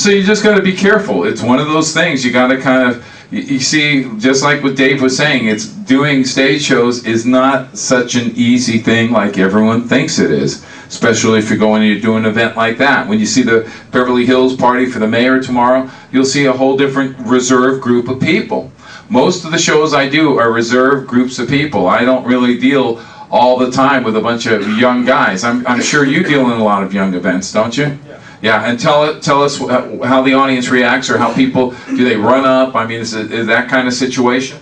So you just got to be careful. It's one of those things you got to kind of, you see, just like what Dave was saying, it's doing stage shows is not such an easy thing like everyone thinks it is, especially if you're going and you do an event like that. When you see the Beverly Hills party for the mayor tomorrow, you'll see a whole different reserved group of people. Most of the shows I do are reserved groups of people. I don't really deal all the time with a bunch of young guys. I'm sure you deal in a lot of young events, don't you? Yeah, and tell us how the audience reacts, or how people, do they run up? I mean, is that kind of situation?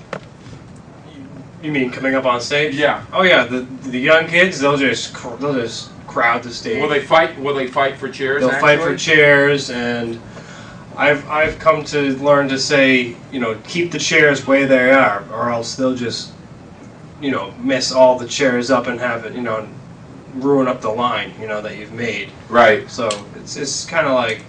You mean coming up on stage? Yeah. Oh yeah, the young kids, they'll just crowd the stage. Will they fight? Will they fight for chairs? They'll fight for chairs, and I've come to learn to say, you know, keep the chairs where they are, or else they'll just, you know, mess all the chairs up and have it, you know, ruin up the line, you know, that you've made. Right. So it's kind of like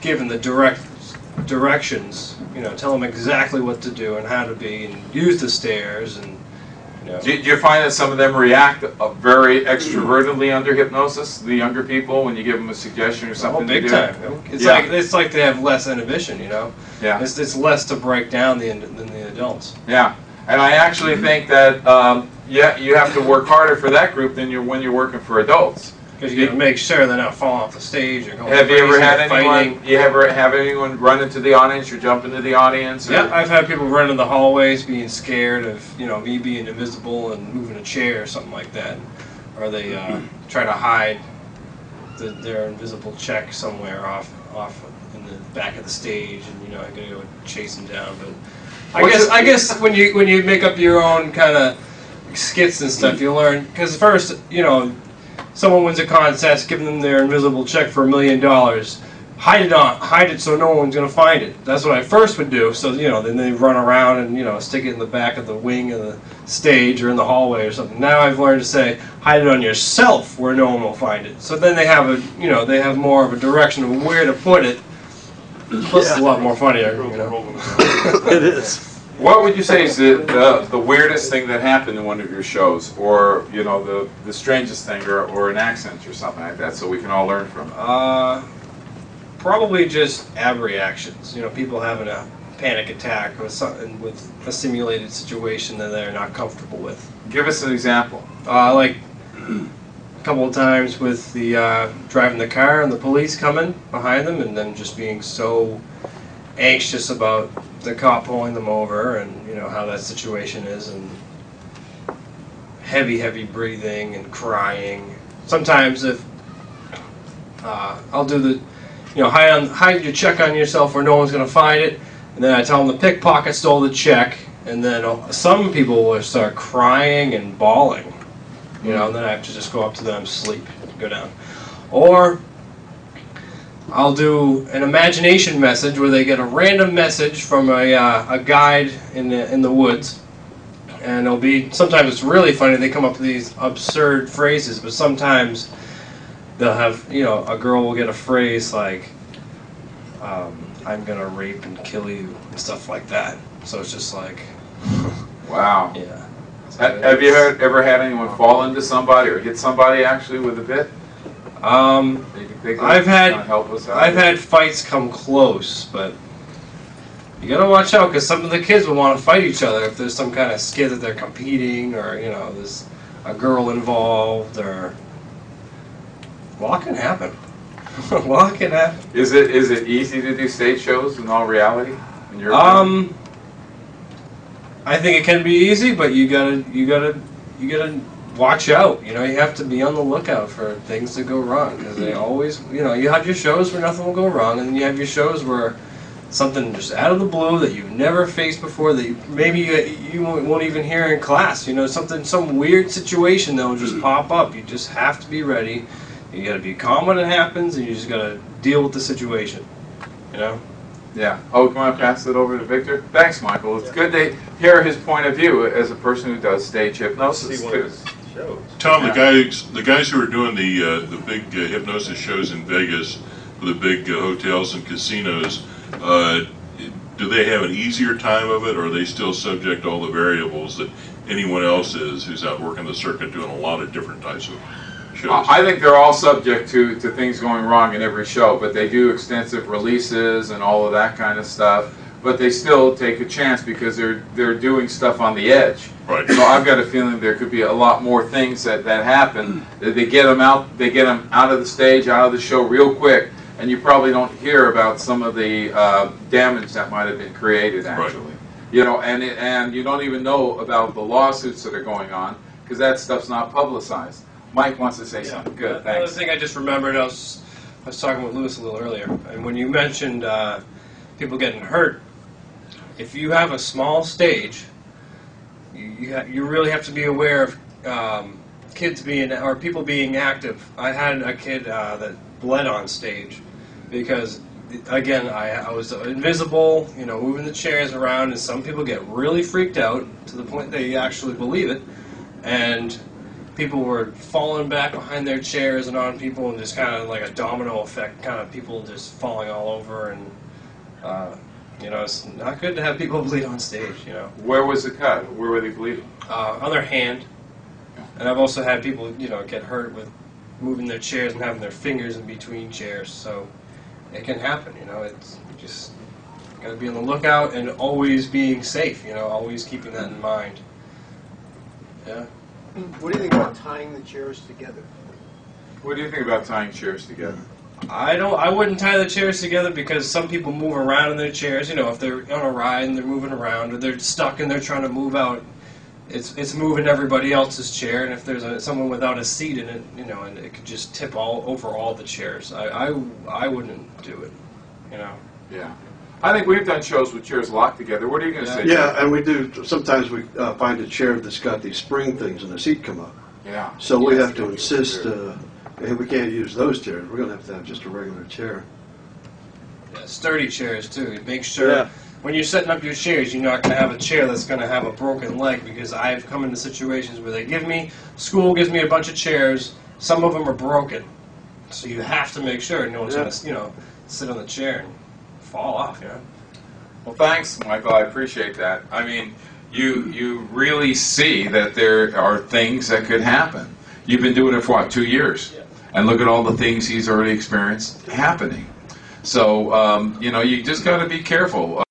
giving the directions, you know, tell them exactly what to do and how to be, and use the stairs, and you know. Do you find that some of them react very extrovertedly under hypnosis? The younger people, when you give them a suggestion or something. Oh, big time. It's like they have less inhibition, you know. Yeah. It's less to break down than the adults. Yeah. And I actually think that yeah, you have to work harder for that group than when you're working for adults. Because you got to make sure they're not falling off the stage or going Have you ever had fighting. anyone? You ever have anyone run into the audience or jump into the audience? Or? Yeah, I've had people run in the hallways, being scared of, you know, me being invisible and moving a chair or something like that, or they try to hide their invisible check somewhere off in the back of the stage, and you know, I got to go chase them down. But I guess when you make up your own kind of skits and stuff, you learn, because first, you know, someone wins a contest, give them their invisible check for $1 million, hide it so no one's gonna find it. That's what I first would do. So you know, then they run around and, you know, stick it in the back of the wing of the stage or in the hallway or something. Now I've learned to say, hide it on yourself where no one will find it. So then they have they have more of a direction of where to put it. Plus, it's a lot more funnier. You know? It is. What would you say is the weirdest thing that happened in one of your shows, or you know, the strangest thing, or an accent or something like that, so we can all learn from it? Probably just ab reactions. You know, people having a panic attack or something with a simulated situation that they're not comfortable with. Give us an example. Like a couple of times with the driving the car and the police coming behind them, and then just being so anxious about the cop pulling them over, and you know how that situation is, and heavy breathing and crying. Sometimes if I'll do the, you know, hide your check on yourself where no one's gonna find it, and then I tell them the pickpocket stole the check, and then some people will start crying and bawling, you know, and then I have to just go up to them, sleep, go down. Or I'll do an imagination message where they get a random message from a guide in the woods, and it'll be, sometimes it's really funny, they come up with these absurd phrases, but sometimes they'll have, you know, a girl will get a phrase like, I'm gonna rape and kill you, and stuff like that. So it's just like, wow. Yeah. Have you ever had anyone fall into somebody or hit somebody actually with a bit? I've had fights come close, but you gotta watch out, because some of the kids will want to fight each other if there's some kind of skit that they're competing, or you know, there's a girl involved, or a lot can happen. A lot can happen. Is it easy to do stage shows in all reality? In your I think it can be easy, but you gotta watch out. You know, you have to be on the lookout for things to go wrong, because they always, you know, you have your shows where nothing will go wrong, and then you have your shows where something just out of the blue that you've never faced before, that maybe you won't even hear in class. You know, some weird situation that will just pop up. You just have to be ready. You got to be calm when it happens, and you just got to deal with the situation. You know. Yeah. Oh, can I pass it over to Victor? Thanks, Michael. It's good to hear his point of view as a person who does stage hypnosis too. Tom, the guys who are doing the big hypnosis shows in Vegas for the big hotels and casinos, do they have an easier time of it, or are they still subject to all the variables that anyone else is who's out working the circuit doing a lot of different types of shows? I think they're all subject to things going wrong in every show, but they do extensive releases and all of that kind of stuff. But they still take a chance because they're doing stuff on the edge. Right. So I've got a feeling there could be a lot more things that happen. They get them out. They get them out of the stage, out of the show real quick, and you probably don't hear about some of the damage that might have been created actually. Right. You know, and you don't even know about the lawsuits that are going on because that stuff's not publicized. Mike wants to say something. Good, Another thanks. thing I just remembered, I was talking with Lewis a little earlier, and when you mentioned people getting hurt, if you have a small stage, you really have to be aware of kids being, or people being active. I had a kid that bled on stage because, again, I was invisible, you know, moving the chairs around, and some people get really freaked out to the point they actually believe it, and people were falling back behind their chairs and on people, and just kind of like a domino effect, kind of people just falling all over, and you know, it's not good to have people bleed on stage, you know. Where was the cut? Where were they bleeding? On their hand. And I've also had people, you know, get hurt with moving their chairs and having their fingers in between chairs. So it can happen, you know. It's just got to be on the lookout and always being safe, you know, always keeping that in mind. Yeah. What do you think about tying the chairs together? What do you think about tying chairs together? I wouldn't tie the chairs together because some people move around in their chairs. You know, if they're on a ride and they're moving around, or they're stuck and they're trying to move out, it's moving everybody else's chair. And if there's someone without a seat in it, you know, and it could just tip over all the chairs. I wouldn't do it. You know. Yeah. I think we've done shows with chairs locked together. What are you going to say? Yeah, and we do. Sometimes we find a chair that's got these spring things and the seat come up. Yeah. So we have to insist. Hey, we can't use those chairs. We're going to have just a regular chair. Yeah, sturdy chairs too. Make sure when you're setting up your chairs, you're not going to have a chair that's going to have a broken leg, because I've come into situations where school gives me a bunch of chairs. Some of them are broken, so you have to make sure no one's going to, you know, sit on the chair and fall off. You know. Well, thanks, Michael. I appreciate that. I mean, you really see that there are things that could happen. You've been doing it for what, 2 years? Yeah. And look at all the things he's already experienced happening. So, you know, you just got to be careful.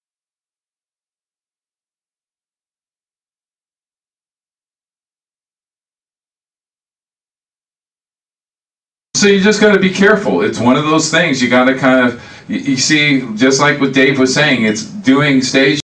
So you just got to be careful. It's one of those things you got to kind of, you see, just like what Dave was saying, it's doing stage